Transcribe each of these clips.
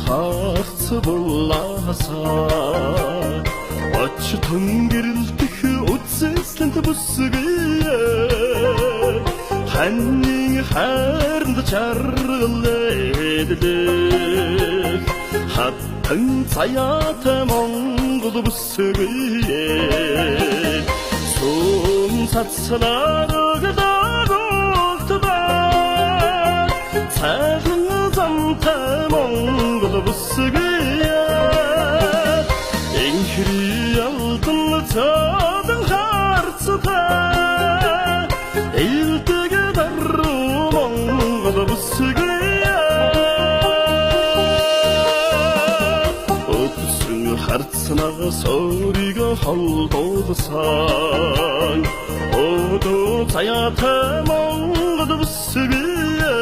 харц булласа Оч төнгөрөлдөх үзэсгэлэнт бүсгээ Ханийн хайранд чаргалэдэлэх Хатан цаяатай Монгол бүсгээ Сум цацлаар өгдөгтбай Цайхан замтай Монгол бүсгээ Энхри ялдан цаадан харцтай Эйлдэгэ даруу Монгол бүсгээ Өтсөн харцнаас өөрийгөө холбоолсон Өдөө цаяатай Монгол бүсгээ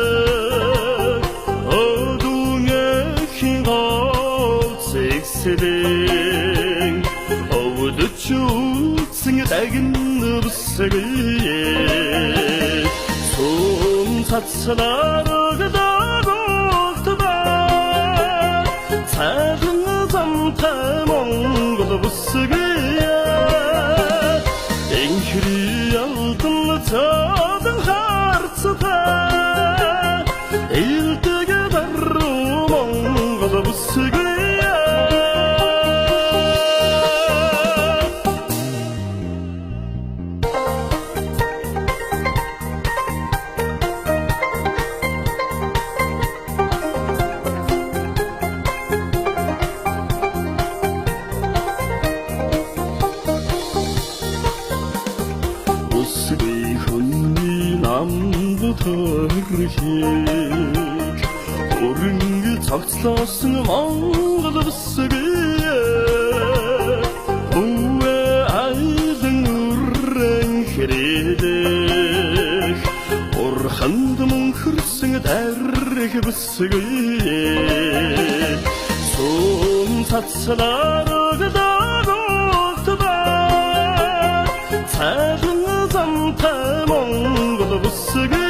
Өдүүнгийн голцыг сэдэн Өвдөчүүлсэн дагн бүсгээ Сум цацлаар өгдөгтбай Цайхан замтай Монгол бүсгээ Энхри ялдан цаадан харцтай Эйлдэгэ даруу Монгол бүсгээ Төрхийг өрөнгө цогцлоосон Монгол бүсгээ Өвөө айлан үрэн хэрэлэх Урханд мөнхөрсөн дарих бүсгээ Сум цацлаар өгдөгтбай Цайхан замтай Монгол бүсгээ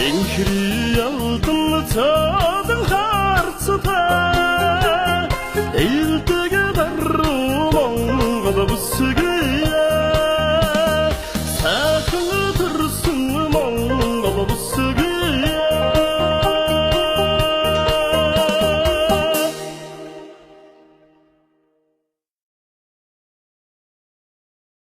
Энхри ялдан цаа